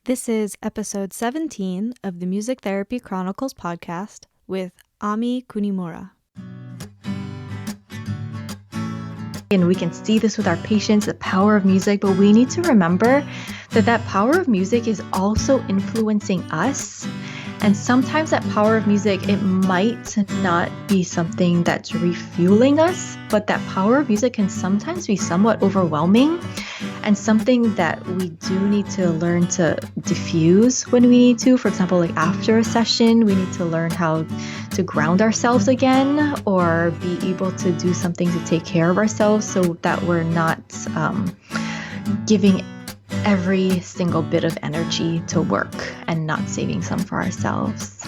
This is episode 17 of the Music Therapy Chronicles podcast with Ami Kunimura. And we can see this with our patients, the power of music, but we need to remember that power of music is also influencing us. And sometimes that power of music, it might not be something that's refueling us, but that power of music can sometimes be somewhat overwhelming and something that we do need to learn to diffuse when we need to. For example, like after a session, we need to learn how to ground ourselves again or be able to do something to take care of ourselves so that we're not giving every single bit of energy to work and not saving some for ourselves.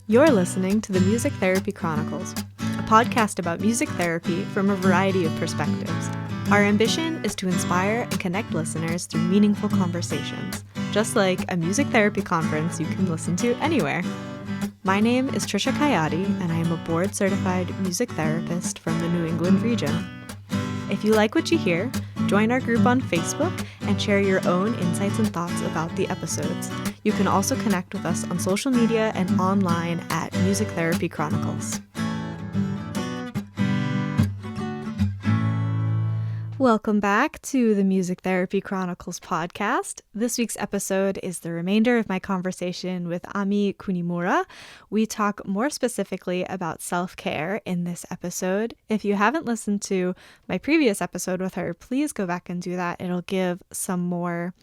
You're listening to the Music Therapy Chronicles, a podcast about music therapy from a variety of perspectives. Our ambition is to inspire and connect listeners through meaningful conversations, just like a music therapy conference you can listen to anywhere. My name is Tricia and I am a board-certified music therapist from the New England region. If you like what you hear, join our group on Facebook and share your own insights and thoughts about the episodes. You can also connect with us on social media and online at Music Therapy Chronicles. Welcome back to the Music Therapy Chronicles podcast. This week's episode is the remainder of my conversation with Ami Kunimura. We talk more specifically about self-care in this episode. If you haven't listened to my previous episode with her, please go back and do that. It'll give some more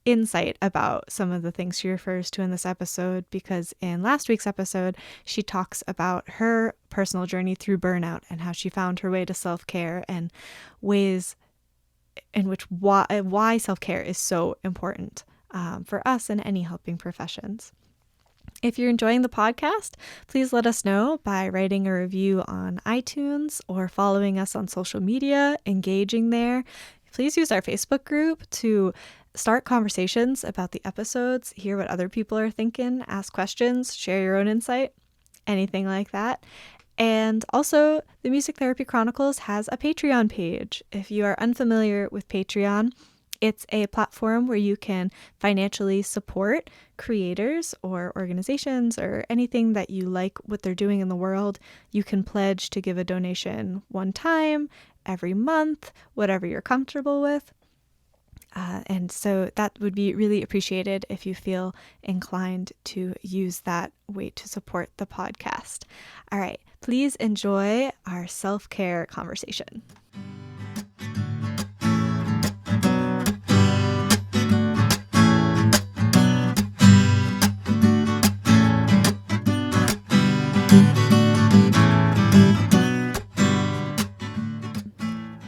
insight about some of the things she refers to in this episode, because in last week's episode, she talks about her personal journey through burnout and how she found her way to self-care and ways in which why self-care is so important for us and any helping professions. If you're enjoying the podcast, please let us know by writing a review on iTunes or following us on social media, engaging there. Please use our Facebook group to start conversations about the episodes, hear what other people are thinking, ask questions, share your own insight, anything like that. And also, the Music Therapy Chronicles has a Patreon page. If you are unfamiliar with Patreon, it's a platform where you can financially support creators or organizations or anything that you like what they're doing in the world. You can pledge to give a donation one time, every month, whatever you're comfortable with. And so that would be really appreciated if you feel inclined to use that way to support the podcast. All right, please enjoy our self-care conversation.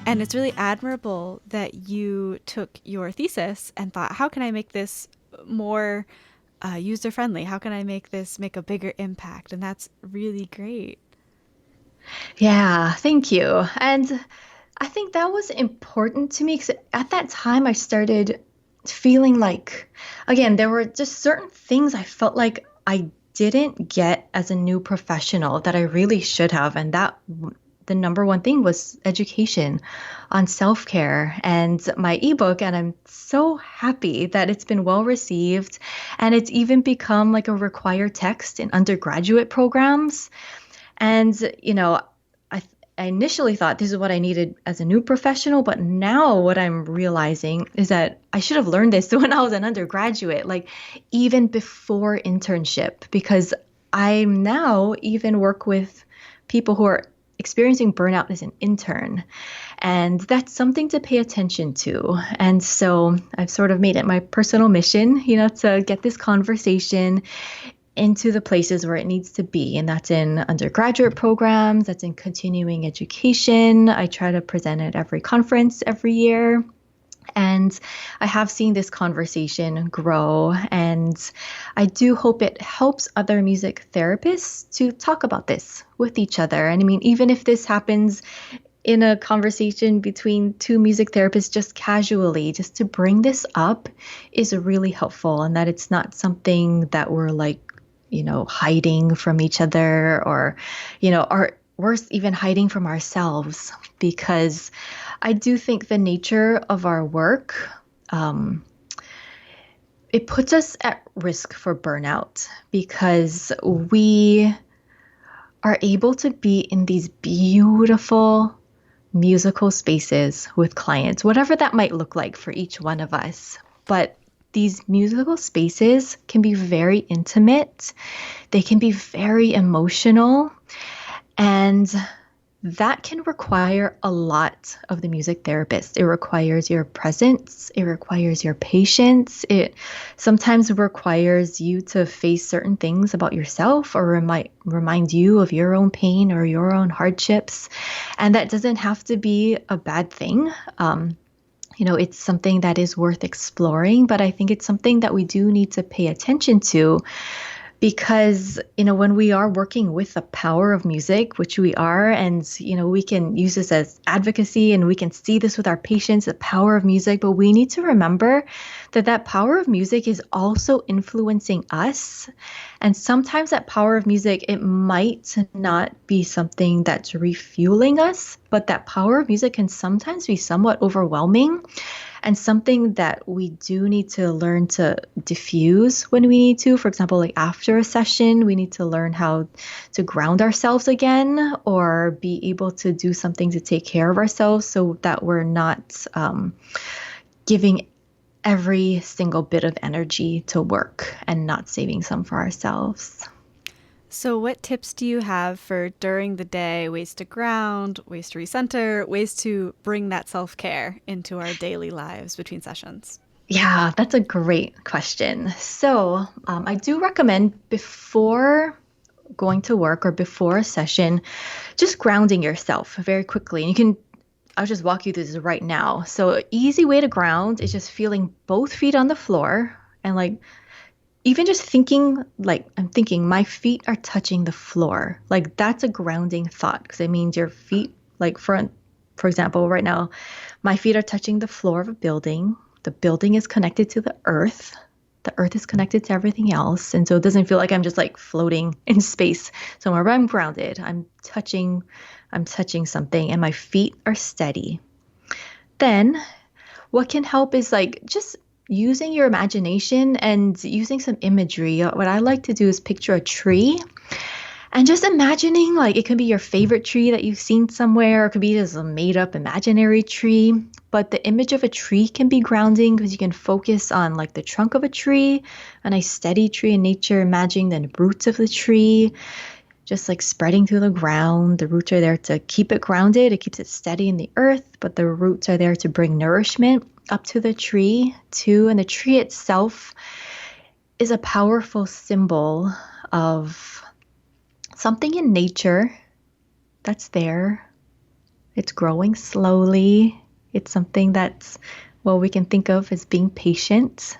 And it's really admirable that you took your thesis and thought, how can I make this more user-friendly? How can I make a bigger impact? And that's really great. Yeah, thank you. And I think that was important to me because at that time I started feeling like, again, there were just certain things I felt like I didn't get as a new professional that I really should have. And that the number one thing was education on self-care and my ebook. And I'm so happy that it's been well received. And it's even become like a required text in undergraduate programs. And, I initially thought this is what I needed as a new professional, but now what I'm realizing is that I should have learned this when I was an undergraduate, like even before internship, because I now even work with people who are experiencing burnout as an intern. And that's something to pay attention to. And so I've sort of made it my personal mission, to get this conversation into the places where it needs to be. And that's in undergraduate programs, that's in continuing education. I try to present at every conference every year. And I have seen this conversation grow, and I do hope it helps other music therapists to talk about this with each other. And I mean, even if this happens in a conversation between two music therapists, just casually, just to bring this up is really helpful, and that it's not something that we're like, hiding from each other or, worse, even hiding from ourselves, because I do think the nature of our work, um, it puts us at risk for burnout because we are able to be in these beautiful musical spaces with clients, whatever that might look like for each one of us. But these musical spaces can be very intimate, they can be very emotional, and that can require a lot of the music therapist. It requires your presence, it requires your patience, it sometimes requires you to face certain things about yourself or remind you of your own pain or your own hardships. And that doesn't have to be a bad thing. It's something that is worth exploring, but I think it's something that we do need to pay attention to because when we are working with the power of music, which we are, and we can use this as advocacy and we can see this with our patients, the power of music, but we need to remember that power of music is also influencing us. And sometimes that power of music, it might not be something that's refueling us, but that power of music can sometimes be somewhat overwhelming and something that we do need to learn to diffuse when we need to. For example, like after a session, we need to learn how to ground ourselves again or be able to do something to take care of ourselves so that we're not giving every single bit of energy to work and not saving some for ourselves. So, what tips do you have for during the day, ways to ground, ways to recenter, ways to bring that self care into our daily lives between sessions? Yeah, that's a great question. So, I do recommend before going to work or before a session, just grounding yourself very quickly. And I'll just walk you through this right now. So, an easy way to ground is just feeling both feet on the floor and like even just thinking, like, I'm thinking my feet are touching the floor. Like, that's a grounding thought because it means your feet, like, for example, right now, my feet are touching the floor of a building. The building is connected to the earth. The earth is connected to everything else. And so it doesn't feel like I'm just like floating in space. So wherever I'm grounded, I'm touching something and my feet are steady. Then what can help is like just using your imagination and using some imagery. What I like to do is picture a tree and just imagining, like, it could be your favorite tree that you've seen somewhere, or it could be just a made up imaginary tree. But the image of a tree can be grounding because you can focus on like the trunk of a tree, a nice steady tree in nature, imagining the roots of the tree just like spreading through the ground. The roots are there to keep it grounded. It keeps it steady in the earth, but the roots are there to bring nourishment up to the tree too. And the tree itself is a powerful symbol of something in nature that's there. It's growing slowly. It's something that's, well, we can think of as being patient.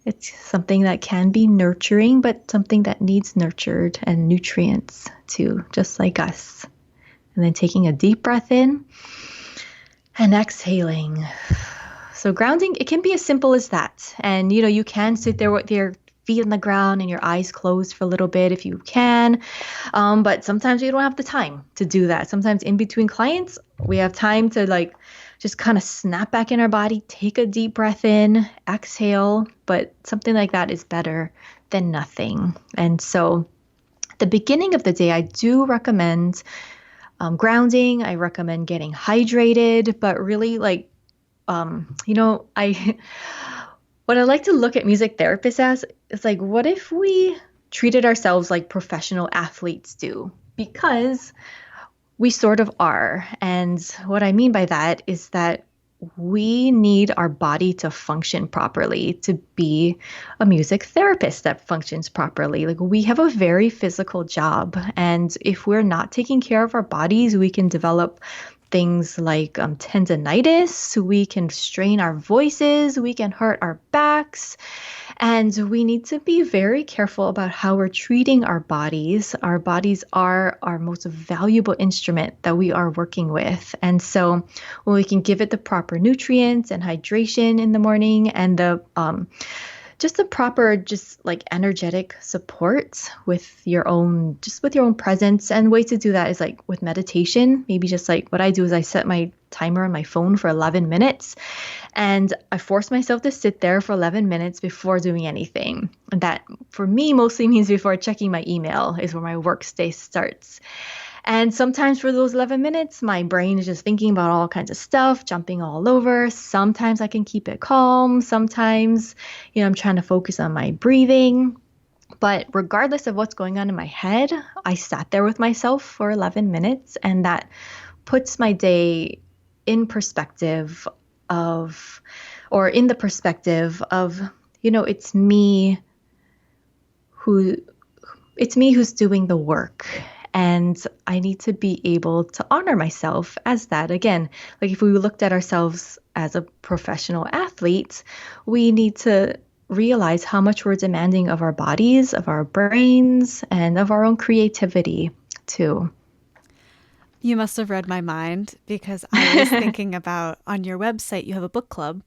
It's something that can be nurturing, but something that needs nurtured and nutrients too, just like us. And then taking a deep breath in and exhaling. So grounding, it can be as simple as that. And, you can sit there with your feet on the ground and your eyes closed for a little bit if you can. But sometimes you don't have the time to do that. Sometimes in between clients, we have time to like just kind of snap back in our body, take a deep breath in, exhale. But something like that is better than nothing. And so at the beginning of the day, I do recommend grounding. I recommend getting hydrated, but really like, I what I like to look at music therapists as is like, what if we treated ourselves like professional athletes do? Because we sort of are. And what I mean by that is that we need our body to function properly to be a music therapist that functions properly. Like, we have a very physical job. And if we're not taking care of our bodies, we can develop things like tendonitis, we can strain our voices, we can hurt our backs, and we need to be very careful about how we're treating our bodies. Our bodies are our most valuable instrument that we are working with. And so when we can give it the proper nutrients and hydration in the morning and the just the proper, just like energetic support with your own, just with your own presence. And way to do that is like with meditation. Maybe just like what I do is I set my timer on my phone for 11 minutes and I force myself to sit there for 11 minutes before doing anything. And that for me mostly means before checking my email is where my worksday starts. And sometimes for those 11 minutes, my brain is just thinking about all kinds of stuff, jumping all over. Sometimes I can keep it calm. Sometimes, I'm trying to focus on my breathing. But regardless of what's going on in my head, I sat there with myself for 11 minutes, and that puts my day in perspective of, or in the perspective of, it's me who, it's me who's doing the work. And I need to be able to honor myself as that. Again, like if we looked at ourselves as a professional athlete, we need to realize how much we're demanding of our bodies, of our brains, and of our own creativity too. You must have read my mind because I was thinking about on your website, you have a book club.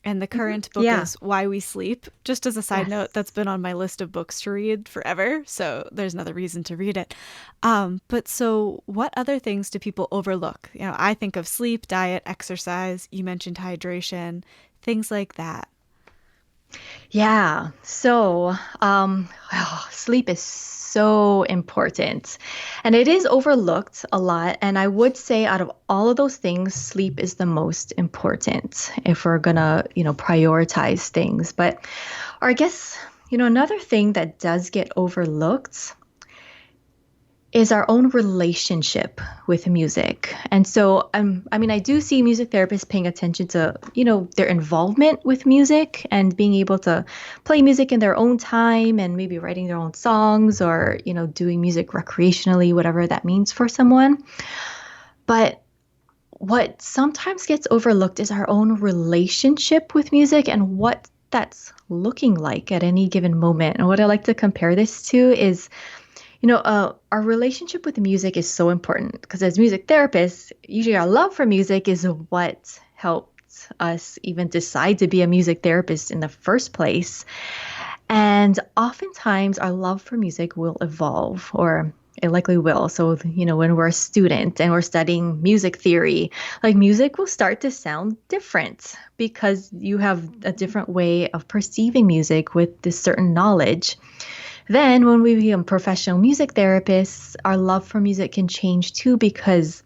And the current book Yeah. is Why We Sleep. Just as a side note, Yes. that's been on my list of books to read forever. So there's another reason to read it. But so, what other things do people overlook? I think of sleep, diet, exercise. You mentioned hydration, things like that. Yeah. So, sleep is so important and it is overlooked a lot. And I would say out of all of those things, sleep is the most important if we're gonna, prioritize things. But, or I guess, another thing that does get overlooked is our own relationship with music. And so, I do see music therapists paying attention to, their involvement with music and being able to play music in their own time and maybe writing their own songs or, doing music recreationally, whatever that means for someone. But what sometimes gets overlooked is our own relationship with music and what that's looking like at any given moment. And what I like to compare this to is our relationship with music is so important because as music therapists, usually our love for music is what helped us even decide to be a music therapist in the first place. And oftentimes our love for music will evolve or it likely will. So, when we're a student and we're studying music theory, like music will start to sound different because you have a different way of perceiving music with this certain knowledge. Then, when we become professional music therapists, our love for music can change too because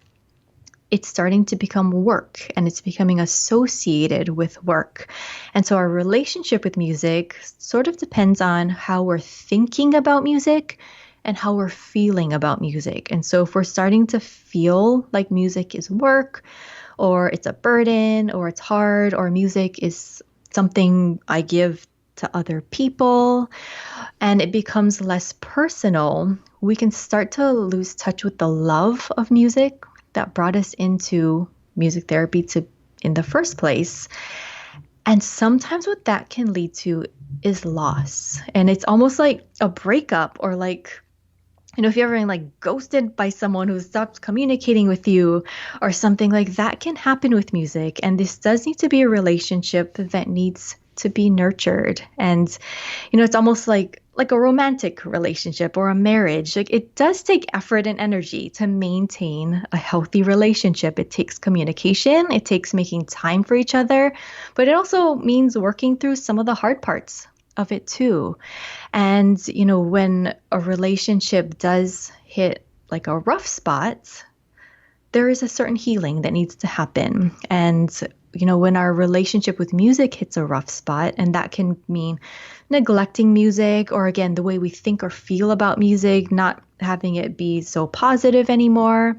it's starting to become work and it's becoming associated with work. And so, our relationship with music sort of depends on how we're thinking about music and how we're feeling about music. And so, if we're starting to feel like music is work, or it's a burden, or it's hard, or music is something I give to other people, and it becomes less personal, we can start to lose touch with the love of music that brought us into music therapy to in the first place. And sometimes what that can lead to is loss. And it's almost like a breakup or like if you're ever been like ghosted by someone who stops communicating with you or something like that can happen with music. And this does need to be a relationship that needs to be nurtured. And, it's almost like a romantic relationship or a marriage. Like it does take effort and energy to maintain a healthy relationship. It takes communication. It takes making time for each other, but it also means working through some of the hard parts of it too. And, when a relationship does hit like a rough spot, there is a certain healing that needs to happen. And, when our relationship with music hits a rough spot, and that can mean neglecting music, or again, the way we think or feel about music, not having it be so positive anymore.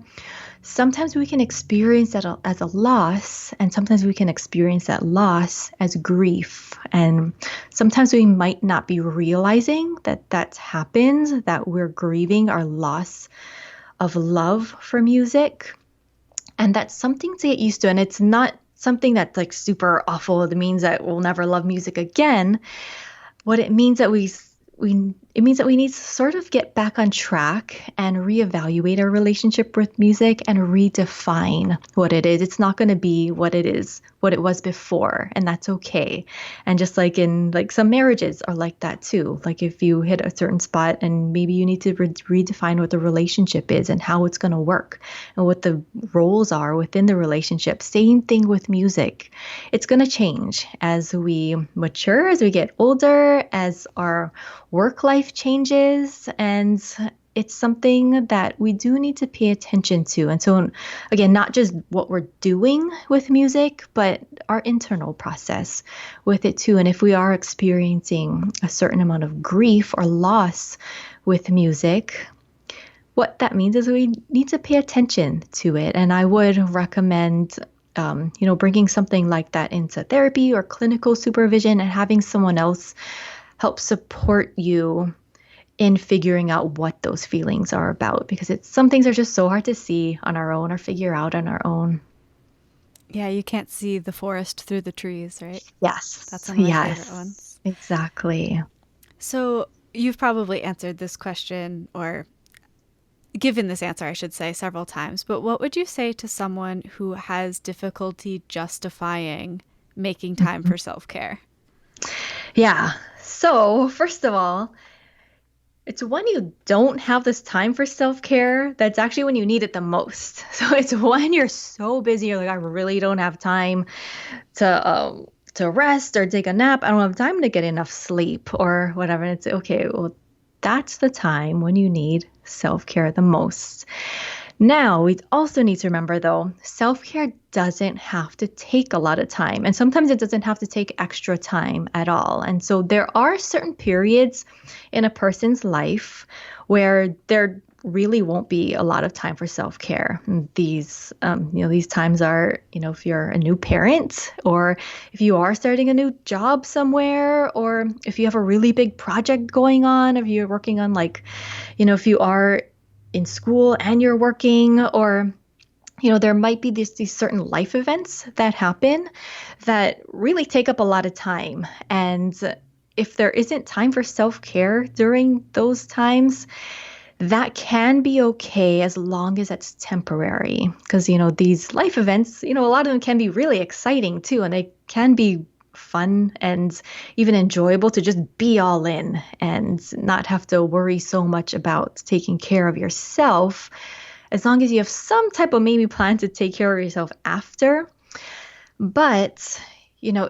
Sometimes we can experience that as a loss, and sometimes we can experience that loss as grief. And sometimes we might not be realizing that that's happened, that we're grieving our loss of love for music. And that's something to get used to. And it's not something that's like super awful. It means that we'll never love music again. What it means that we it means that we need to sort of get back on track and reevaluate our relationship with music and redefine what it is. It's not going to be what it is, what it was before, and that's okay. And just like in like some marriages are like that too. Like if you hit a certain spot and maybe you need to redefine what the relationship is and how it's going to work and what the roles are within the relationship. Same thing with music. It's going to change as we mature, as we get older, as our work life changes, and it's something that we do need to pay attention to. And so, again, not just what we're doing with music, but our internal process with it too. And if we are experiencing a certain amount of grief or loss with music, what that means is we need to pay attention to it. And I would recommend bringing something like that into therapy or clinical supervision and having someone else help support you in figuring out what those feelings are about, because some things are just so hard to see on our own or figure out on our own. Yeah, you can't see the forest through the trees, right? That's Yes, one of my favorite yes, ones. exactly. So you've probably answered this question, or given this answer, I should say, several times, but what would you say to someone who has difficulty justifying making time Mhm. for self care? Yeah. So, first of all, it's when you don't have this time for self-care that's actually when you need it the most. So it's when you're so busy, you're like, I really don't have time to rest or take a nap. I don't have time to get enough sleep or whatever. And it's okay, well, that's the time when you need self-care the most. Now, we also need to remember though, self care doesn't have to take a lot of time. And sometimes it doesn't have to take extra time at all. And so there are certain periods in a person's life where there really won't be a lot of time for self-care. These times are, if you're a new parent, or if you are starting a new job somewhere, or if you have a really big project going on, if you're working on if you are in school and you're working, or there might be these certain life events that happen that really take up a lot of time. And if there isn't time for self-care during those times, that can be okay as long as it's temporary. Because, these life events, a lot of them can be really exciting too, and they can be fun and even enjoyable to just be all in and not have to worry so much about taking care of yourself, as long as you have some type of maybe plan to take care of yourself after. But, you know,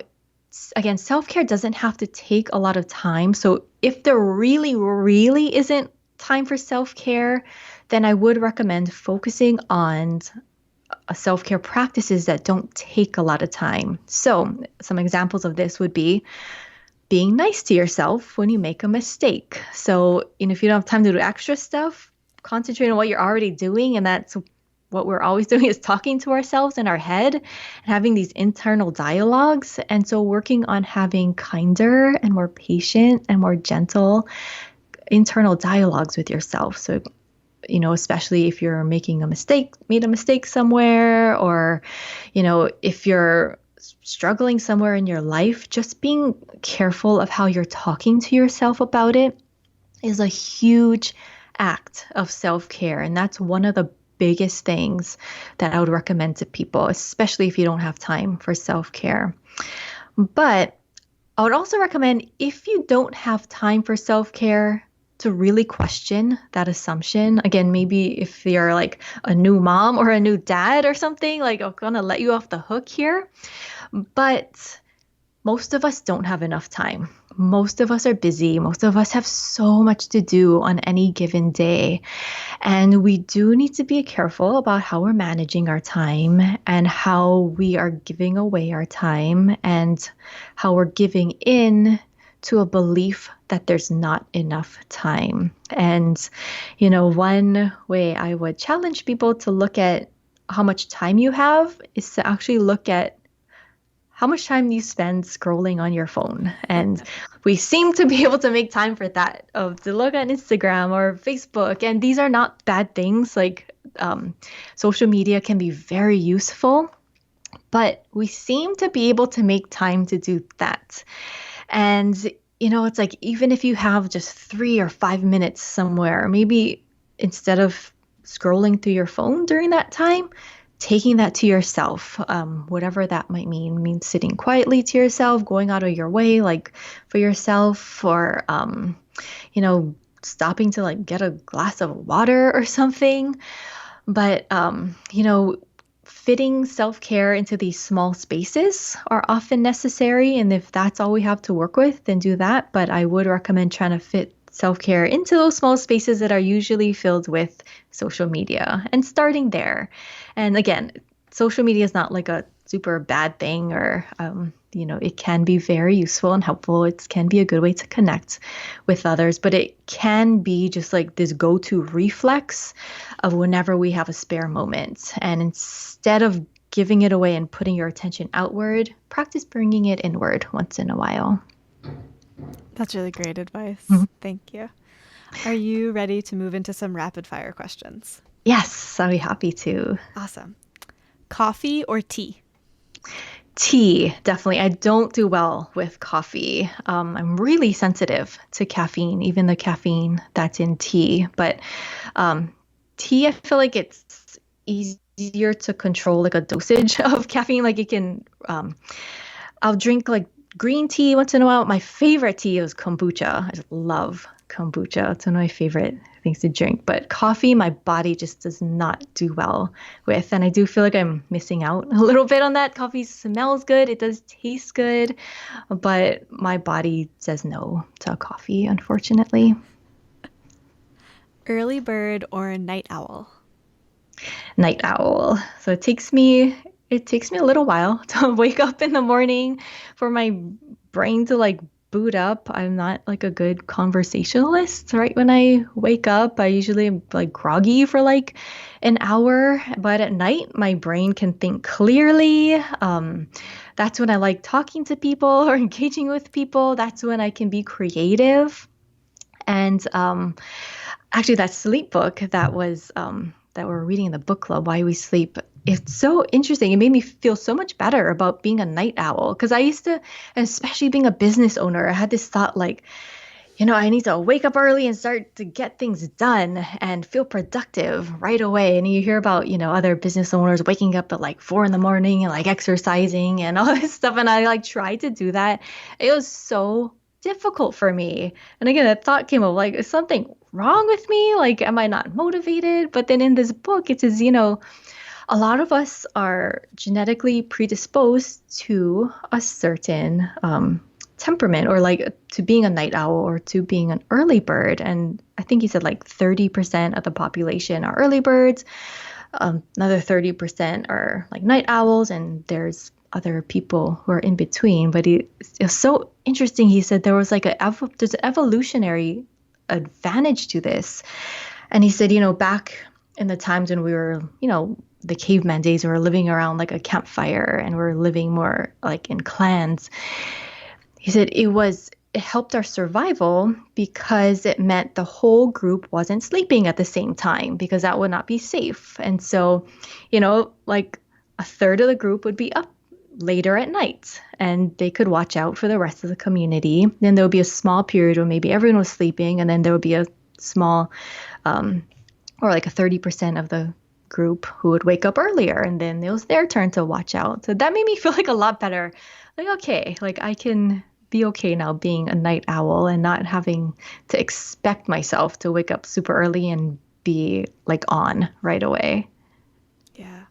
again, self care doesn't have to take a lot of time. So if there really, really isn't time for self care, then I would recommend focusing on self care practices that don't take a lot of time. So, some examples of this would be being nice to yourself when you make a mistake. So, if you don't have time to do extra stuff, concentrate on what you're already doing. And that's what we're always doing, is talking to ourselves in our head and having these internal dialogues. And so, working on having kinder and more patient and more gentle internal dialogues with yourself. So, especially if you're made a mistake somewhere, or, if you're struggling somewhere in your life, just being careful of how you're talking to yourself about it is a huge act of self-care. And that's one of the biggest things that I would recommend to people, especially if you don't have time for self-care. But I would also recommend, if you don't have time for self-care, to really question that assumption. Again, maybe if you're like a new mom or a new dad or something, like, I'm gonna let you off the hook here. But most of us don't have enough time. Most of us are busy. Most of us have so much to do on any given day. And we do need to be careful about how we're managing our time and how we are giving away our time and how we're giving in to a belief that there's not enough time. And, one way I would challenge people to look at how much time you have is to actually look at how much time you spend scrolling on your phone. And we seem to be able to make time for that, of to look at Instagram or Facebook. And these are not bad things. Like, social media can be very useful, but we seem to be able to make time to do that. And, it's like even if you have just 3 or 5 minutes somewhere, maybe instead of scrolling through your phone during that time, taking that to yourself, whatever that might means sitting quietly to yourself, going out of your way, like for yourself, or, stopping to like get a glass of water or something. But, fitting self care into these small spaces are often necessary. And if that's all we have to work with, then do that. But I would recommend trying to fit self care into those small spaces that are usually filled with social media and starting there. And again, social media is not like a super bad thing, or, it can be very useful and helpful. It can be a good way to connect with others, but it can be just like this go-to reflex of whenever we have a spare moment. And instead of giving it away and putting your attention outward, practice bringing it inward once in a while. That's really great advice. Mhm. Thank you. Are you ready to move into some rapid fire questions? Yes, I'll be happy to. Awesome. Coffee or tea? Tea, definitely. I don't do well with coffee. I'm really sensitive to caffeine, even the caffeine that's in tea. But tea, I feel like it's easier to control like a dosage of caffeine. Like I'll drink like green tea once in a while. My favorite tea is kombucha. I just love kombucha. It's one of my favorite things to drink. But coffee, my body just does not do well with. And I do feel like I'm missing out a little bit on that. Coffee smells good. It does taste good. But my body says no to coffee, unfortunately. Early bird or night owl? Night owl. So it takes me a little while to wake up in the morning for my brain to like boot up. I'm not like a good conversationalist right when I wake up. I usually am like groggy for like an hour, but at night my brain can think clearly. That's when I like talking to people or engaging with people. That's when I can be creative. And actually, that sleep book that we're reading in the book club, Why We Sleep, it's so interesting. It made me feel so much better about being a night owl because I used to, and especially being a business owner, I had this thought like, I need to wake up early and start to get things done and feel productive right away. And you hear about, other business owners waking up at like 4 in the morning and like exercising and all this stuff. And I like tried to do that. It was so difficult for me. And again, that thought came up like, is something wrong with me? Like, am I not motivated? But then in this book, it says, a lot of us are genetically predisposed to a certain temperament, or like to being a night owl or to being an early bird. And I think he said like 30% of the population are early birds. Another 30% are like night owls, and there's other people who are in between. But it's so interesting. He said there was like there's an evolutionary advantage to this. And he said, back in the times when we were, the caveman days, we were living around like a campfire and we're living more like in clans. He said it helped our survival because it meant the whole group wasn't sleeping at the same time, because that would not be safe. And so, like a third of the group would be up later at night and they could watch out for the rest of the community. Then there would be a small period where maybe everyone was sleeping, and then there would be a small, or like a 30% of the group who would wake up earlier, and then it was their turn to watch out. So that made me feel like a lot better. Like, okay, like I can be okay now being a night owl and not having to expect myself to wake up super early and be like on right away. Yeah.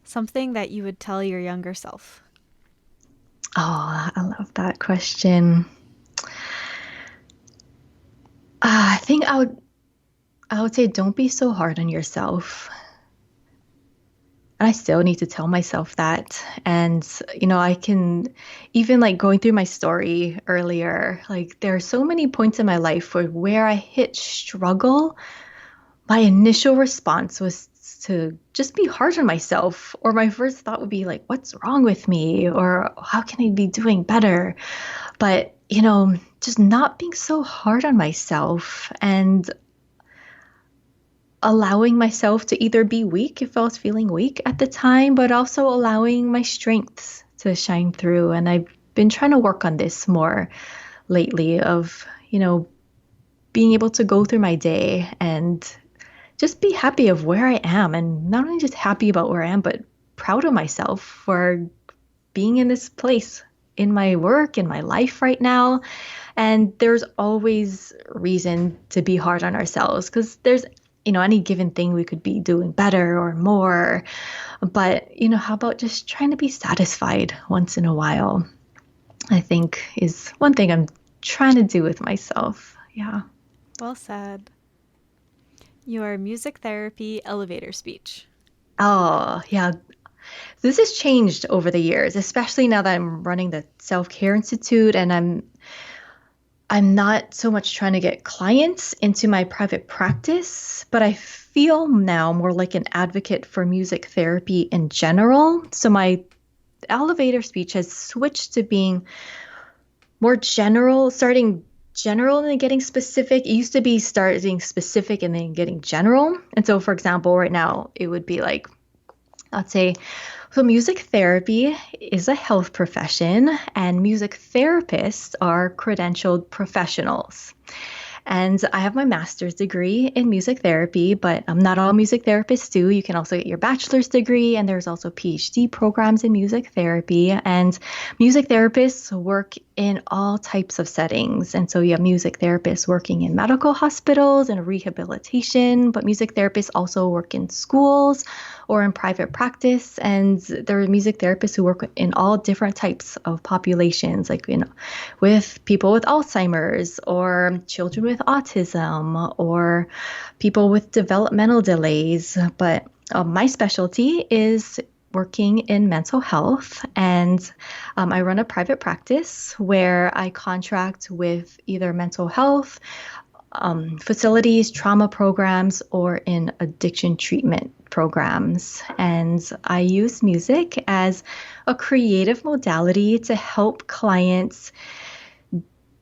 Something that you would tell your younger self? Oh, I love that question. I think I would say don't be so hard on yourself. And I still need to tell myself that. And, I can, even like going through my story earlier, like there are so many points in my life where I hit struggle. My initial response was to just be hard on myself. Or my first thought would be like, what's wrong with me? Or how can I be doing better? But, just not being so hard on myself and allowing myself to either be weak if I was feeling weak at the time, but also allowing my strengths to shine through. And I've been trying to work on this more lately of, being able to go through my day and just be happy of where I am, and not only just happy about where I am, but proud of myself for being in this place in my work, in my life right now. And there's always reason to be hard on ourselves because there's, any given thing we could be doing better or more. But, how about just trying to be satisfied once in a while? I think is one thing I'm trying to do with myself. Yeah. Well said. Your music therapy elevator speech. Oh, yeah. This has changed over the years, especially now that I'm running the Self-Care Institute and I'm not so much trying to get clients into my private practice, but I feel now more like an advocate for music therapy in general. So my elevator speech has switched to being more general, starting general and then getting specific. It used to be starting specific and then getting general. And so, for example, right now it would be like, I'd say, so music therapy is a health profession, and music therapists are credentialed professionals. And I have my master's degree in music therapy, but not all music therapists do. You can also get your bachelor's degree, and there's also PhD programs in music therapy. And music therapists work in all types of settings. And so you have music therapists working in medical hospitals and rehabilitation, but music therapists also work in schools or in private practice. And there are music therapists who work in all different types of populations, like with people with Alzheimer's or children with autism or people with developmental delays. But my specialty is working in mental health, and I run a private practice where I contract with either mental health facilities, trauma programs, or in addiction treatment programs. And I use music as a creative modality to help clients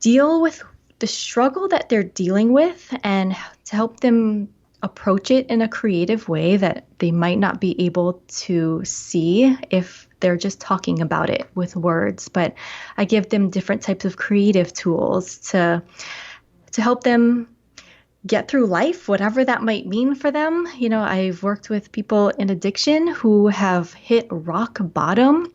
deal with the struggle that they're dealing with and to help them approach it in a creative way that they might not be able to see if they're just talking about it with words. But I give them different types of creative tools to help them get through life, whatever that might mean for them. I've worked with people in addiction who have hit rock bottom.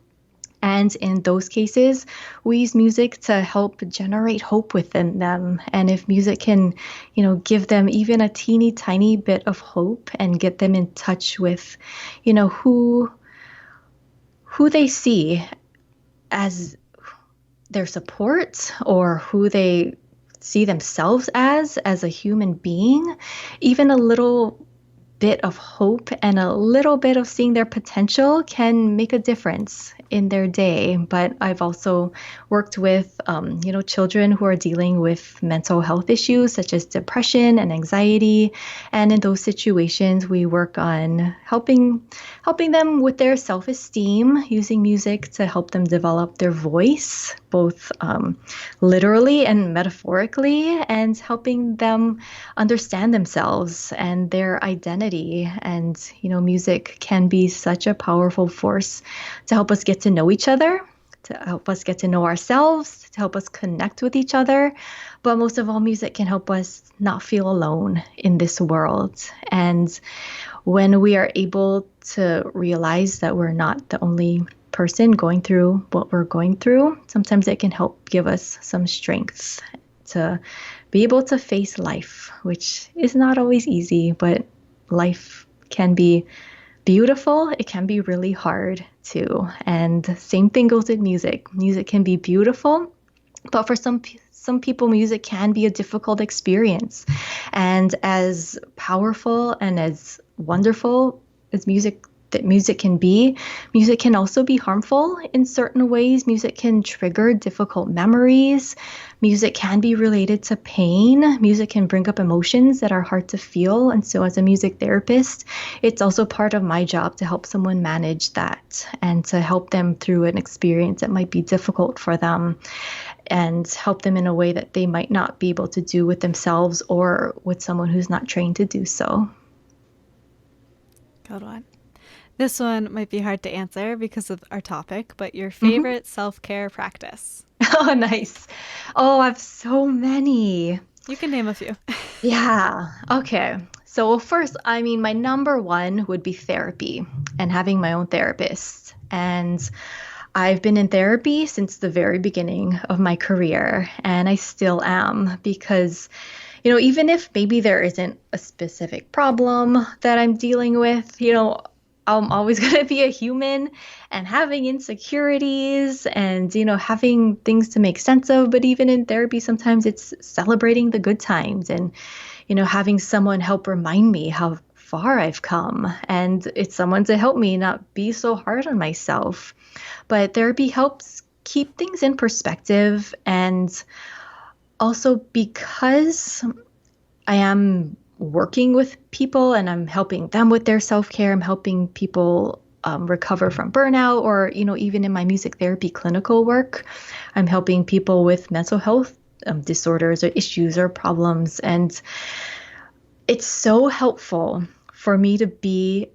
And in those cases, we use music to help generate hope within them. And if music can, give them even a teeny tiny bit of hope and get them in touch with, who they see as their support or who they see themselves as a human being, even a little bit of hope and a little bit of seeing their potential can make a difference in their day. But I've also worked with, children who are dealing with mental health issues such as depression and anxiety. And in those situations, we work on helping them with their self-esteem, using music to help them develop their voice, both literally and metaphorically, and helping them understand themselves and their identity. And, music can be such a powerful force to help us get to know each other, to help us get to know ourselves, to help us connect with each other. But most of all, music can help us not feel alone in this world. And when we are able to realize that we're not the only person going through what we're going through, sometimes it can help give us some strength to be able to face life, which is not always easy, but life can be beautiful. It can be really hard too. And same thing goes with music. Music can be beautiful, but for some people, music can be a difficult experience. And as powerful and as wonderful as music can be, music can also be harmful in certain ways. Music can trigger difficult memories. Music can be related to pain. Music can bring up emotions that are hard to feel. And so as a music therapist, it's also part of my job to help someone manage that and to help them through an experience that might be difficult for them and help them in a way that they might not be able to do with themselves or with someone who's not trained to do so. Good one. This one might be hard to answer because of our topic, but your Mhm. favorite self-care practice? Oh, nice. Oh, I have so many. You can name a few. Yeah. Okay. So first, I mean, my number one would be therapy and having my own therapist. And I've been in therapy since the very beginning of my career, and I still am because, even if maybe there isn't a specific problem that I'm dealing with, I'm always going to be a human and having insecurities and, having things to make sense of. But even in therapy, sometimes it's celebrating the good times and, having someone help remind me how far I've come. And it's someone to help me not be so hard on myself. But therapy helps keep things in perspective. And also because I am working with people and I'm helping them with their self care, I'm helping people recover from burnout, or, even in my music therapy clinical work, I'm helping people with mental health disorders or issues or problems. And it's so helpful for me to be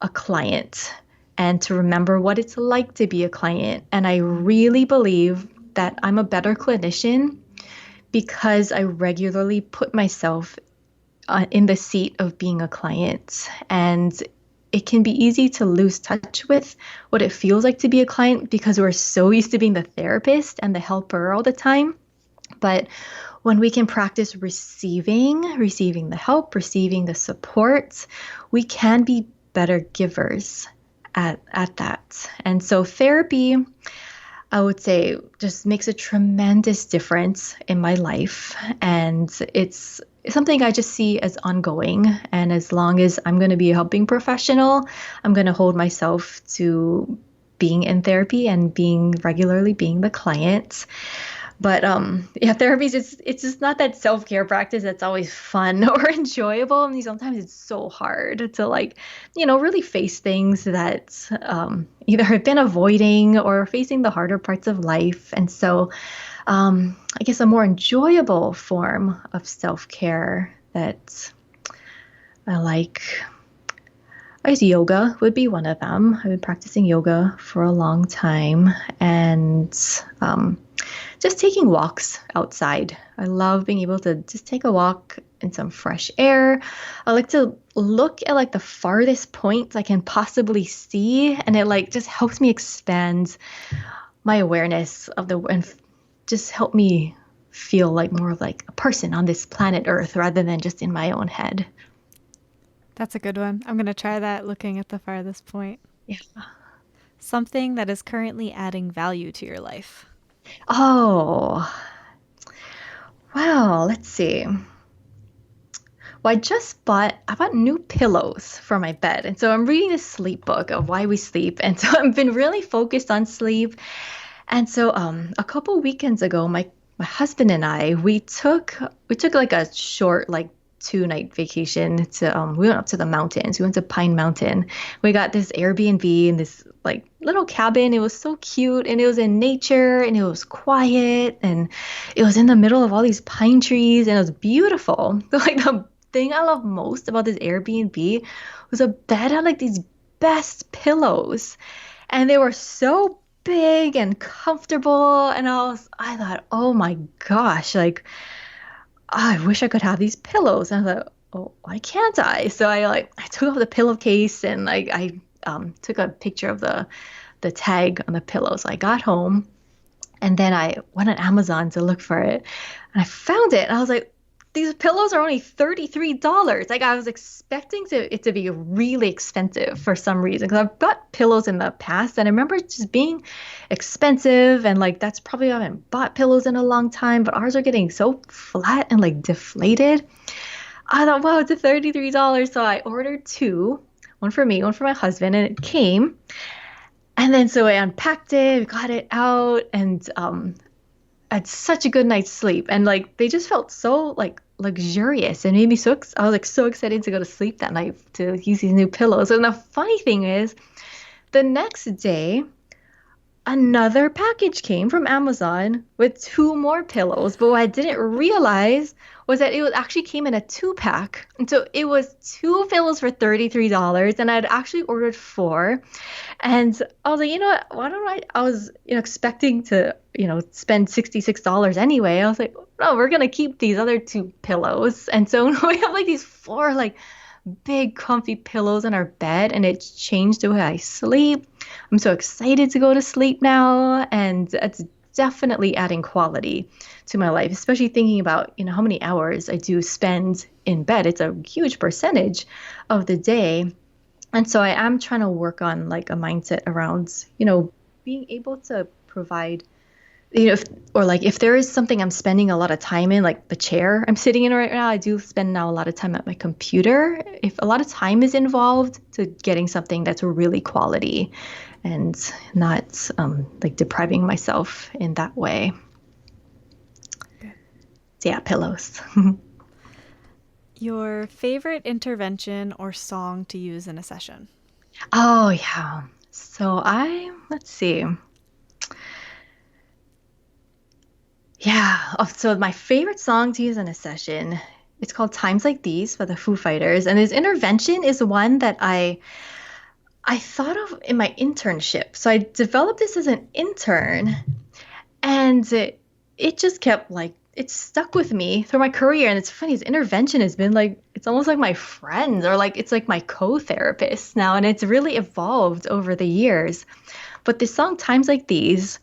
a client and to remember what it's like to be a client. And I really believe that I'm a better clinician because I regularly put myself in the seat of being a client. And it can be easy to lose touch with what it feels like to be a client because we're so used to being the therapist and the helper all the time. But when we can practice receiving the help, receiving the support, we can be better givers at that. And so therapy, I would say, just makes a tremendous difference in my life. And it's something I just see as ongoing. And as long as I'm going to be a helping professional, I'm going to hold myself to being in therapy and being regularly being the client. But yeah, therapy is just, it's just not that self-care practice that's always fun or enjoyable. I mean, sometimes it's so hard to like, really face things that either I've been avoiding or facing the harder parts of life. And so I guess a more enjoyable form of self-care that I like, I guess yoga would be one of them. I've been practicing yoga for a long time, and just taking walks outside. I love being able to just take a walk in some fresh air. I like to look at like the farthest point I can possibly see, and it like just helps me expand my awareness of the and just help me feel like more of like a person on this planet Earth rather than just in my own head. That's a good one. I'm going to try that looking at the farthest point. Yeah. Something that is currently adding value to your life. Oh, wow. Let's see. Well, I bought new pillows for my bed. And so I'm reading this sleep book of why we sleep. And so I've been really focused on sleep. And so a couple weekends ago, my husband and I, we took like a short like 2-night vacation to we went up to the mountains. We went to Pine Mountain. We got this Airbnb in this like little cabin. It was so cute and it was in nature and it was quiet and it was in the middle of all these pine trees and it was beautiful. Like the thing I love most about this Airbnb was a bed had like these best pillows and they were so big and comfortable. And I thought, oh my gosh, like I wish I could have these pillows. And I thought, oh, why can't I? So I took off the pillowcase and like I took a picture of the tag on the pillow. So I got home and then I went on Amazon to look for it and I found it. And I was like, these pillows are only $33. Like I was expecting it to be really expensive for some reason because I've bought pillows in the past and I remember it just being expensive and like that's probably why I haven't bought pillows in a long time, but ours are getting so flat and like deflated. I thought, wow, it's a $33. So I ordered two, one for me, one for my husband, and it came. And then so I unpacked it, got it out, and I had such a good night's sleep. And like they just felt so like luxurious and made me I was like so excited to go to sleep that night to use these new pillows. And the funny thing is, the next day another package came from Amazon with two more pillows. But what I didn't realize was that it was actually came in a two pack. And so it was two pillows for $33, and I'd actually ordered four. And I was like, you know what? Why don't I was, expecting to, spend $66 anyway. I was like, no, we're gonna keep these other two pillows. And so we have like these four like big comfy pillows in our bed, and it's changed the way I sleep. I'm so excited to go to sleep now, and it's definitely adding quality to my life, especially thinking about, how many hours I do spend in bed. It's a huge percentage of the day. And so I am trying to work on like a mindset around, being able to provide, or like if there is something I'm spending a lot of time in, like the chair I'm sitting in right now, I do spend now a lot of time at my computer. If a lot of time is involved to getting something that's really quality and not like depriving myself in that way. So yeah, pillows. Your favorite intervention or song to use in a session? Oh yeah. Let's see. Yeah. Oh, so my favorite song to use in a session, it's called Times Like These by the Foo Fighters. And this intervention is one that I thought of in my internship. So I developed this as an intern, and it just kept like it stuck with me through my career. And it's funny, this intervention has been like it's almost like my friend, or like it's like my co-therapist now, and it's really evolved over the years. But this song Times Like These,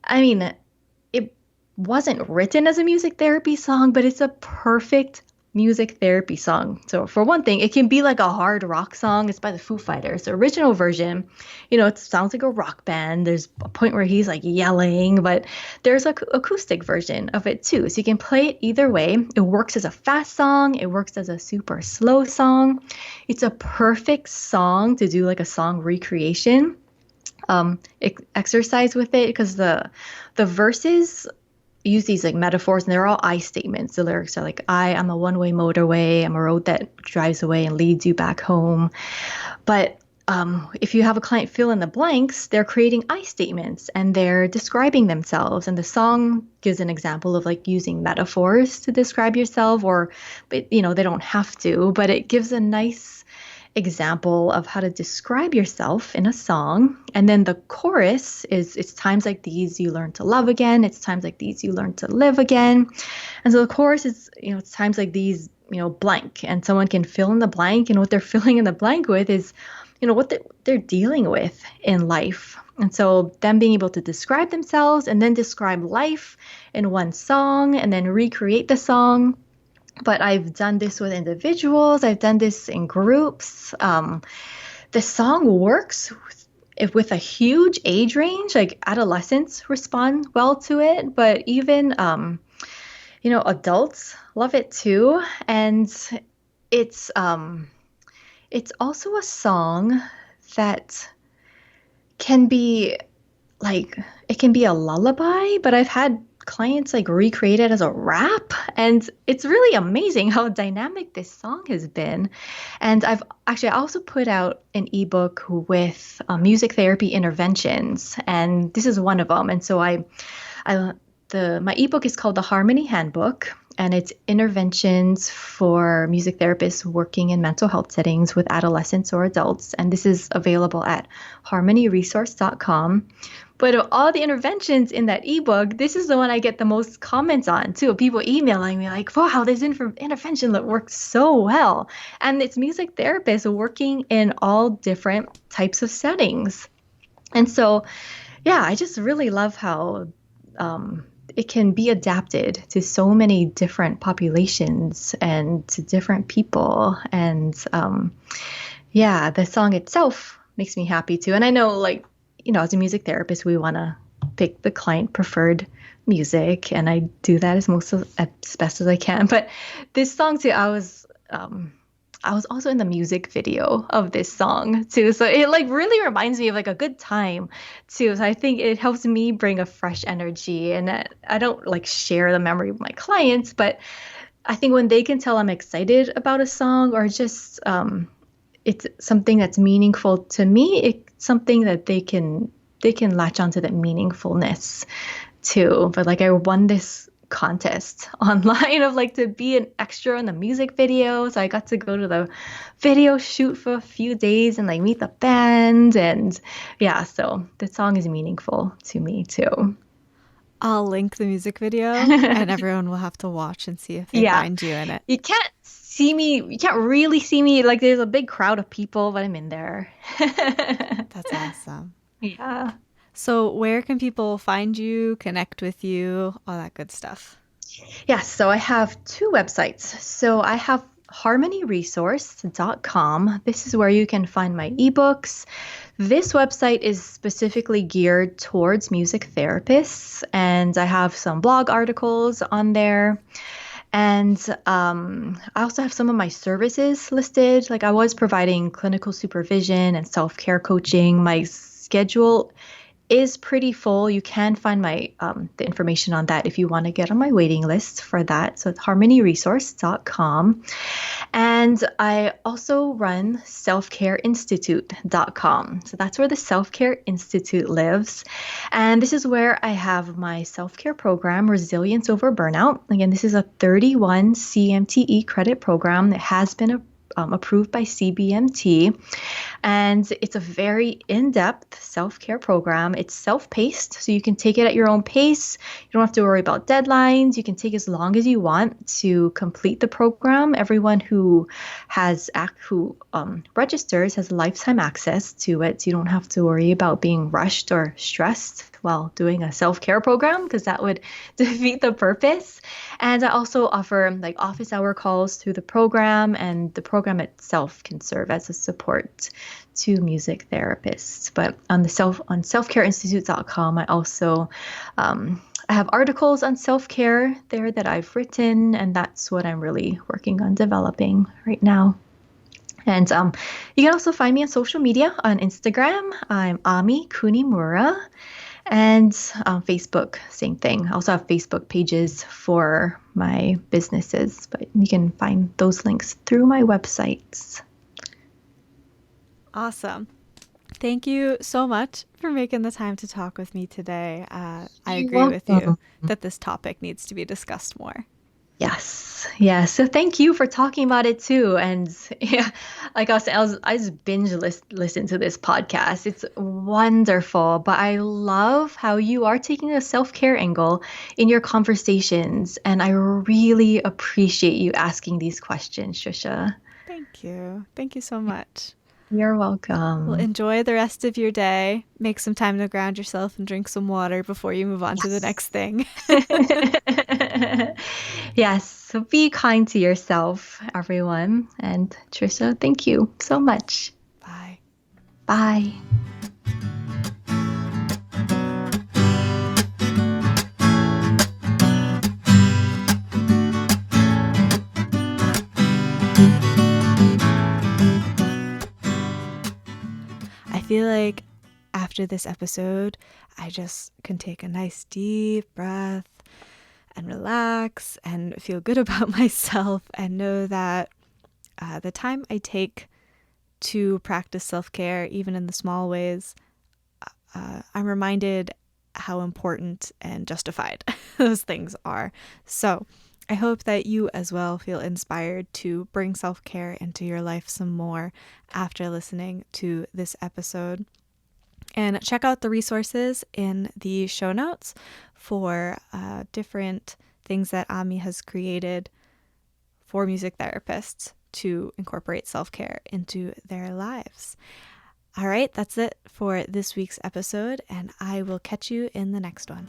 I mean, it wasn't written as a music therapy song, but it's a perfect music therapy song. So for one thing, it can be like a hard rock song. It's by the Foo Fighters. The original version, it sounds like a rock band. There's a point where he's like yelling, but there's a acoustic version of it too. So you can play it either way. It works as a fast song. It works as a super slow song. It's a perfect song to do like a song recreation exercise with it, because the verses use these like metaphors, and they're all I statements. The lyrics are like, I am a one-way motorway. I'm a road that drives away and leads you back home. But if you have a client fill in the blanks, they're creating I statements and they're describing themselves. And the song gives an example of like using metaphors to describe yourself, but they don't have to, but it gives a nice example of how to describe yourself in a song. And then the chorus is, it's times like these you learn to love again. It's times like these you learn to live again. And so the chorus is, it's times like these, blank. And someone can fill in the blank. And what they're filling in the blank with is, what they're dealing with in life. And so them being able to describe themselves and then describe life in one song and then recreate the song. But I've done this with individuals. I've done this in groups. The song works with a huge age range. Like adolescents respond well to it, but even adults love it too. And it's also a song that can be like it can be a lullaby, but I've had clients like recreate it as a rap, and it's really amazing how dynamic this song has been. And I also put out an ebook with music therapy interventions, and this is one of them. And so my ebook is called The Harmony Handbook, and it's interventions for music therapists working in mental health settings with adolescents or adults. And this is available at harmonyresource.com. But of all the interventions in that ebook, this is the one I get the most comments on too. People emailing me like, wow, this intervention that works so well. And it's music therapists working in all different types of settings. And so, yeah, I just really love how it can be adapted to so many different populations and to different people. And yeah, the song itself makes me happy too. And I know, like, as a music therapist, we want to pick the client preferred music, and I do that as best as I can. But this song too, I was also in the music video of this song too, so it like really reminds me of like a good time too. So I think it helps me bring a fresh energy, and I don't like share the memory with my clients, but I think when they can tell I'm excited about a song, or just it's something that's meaningful to me, it's something that they can they can latch onto that meaningfulness too. But like I won this contest online of like to be an extra in the music video. So I got to go to the video shoot for a few days and like meet the band. And yeah, so the song is meaningful to me too. I'll link the music video and everyone will have to watch and see if they Yeah. find you in it. You can't see me, you can't really see me. Like there's a big crowd of people, but I'm in there. That's awesome. Yeah. So, where can people find you, connect with you, all that good stuff? Yes, so I have two websites. So I have harmonyresource.com. This is where you can find my ebooks. This website is specifically geared towards music therapists, and I have some blog articles on there. And I also have some of my services listed. Like I was providing clinical supervision and self-care coaching. My schedule is pretty full. You can find my the information on that if you want to get on my waiting list for that. So it's harmonyresource.com. And I also run selfcareinstitute.com. So that's where the Self-Care Institute lives. And this is where I have my self-care program, Resilience Over Burnout. Again, this is a 31 CMTE credit program that has been approved by CBMT. And it's a very in-depth self-care program. It's self-paced, so you can take it at your own pace. You don't have to worry about deadlines. You can take as long as you want to complete the program. Everyone who registers has lifetime access to it. So you don't have to worry about being rushed or stressed while doing a self-care program, because that would defeat the purpose. And I also offer like office hour calls through the program, and the program itself can serve as a support to music therapists. But on selfcareinstitute.com, I also I have articles on self-care there that I've written, and that's what I'm really working on developing right now. And you can also find me on social media. On Instagram, I'm Ami Kunimura. And Facebook, same thing. I also have Facebook pages for my businesses, but you can find those links through my websites. Awesome. Thank you so much for making the time to talk with me today. I agree with you that this topic needs to be discussed more. Yes. Yeah. So thank you for talking about it too. And yeah, like I just binge listen to this podcast. It's wonderful, but I love how you are taking a self-care angle in your conversations. And I really appreciate you asking these questions, Tricia. Thank you. Thank you so much. You're welcome. Well, enjoy the rest of your day. Make some time to ground yourself and drink some water before you move on to the next thing. Yes. So be kind to yourself, everyone. And Tricia, thank you so much. Bye. Bye. I feel like after this episode, I just can take a nice deep breath and relax and feel good about myself and know that the time I take to practice self-care, even in the small ways, I'm reminded how important and justified those things are. So I hope that you as well feel inspired to bring self-care into your life some more after listening to this episode. And check out the resources in the show notes for different things that Ami has created for music therapists to incorporate self-care into their lives. All right, that's it for this week's episode, and I will catch you in the next one.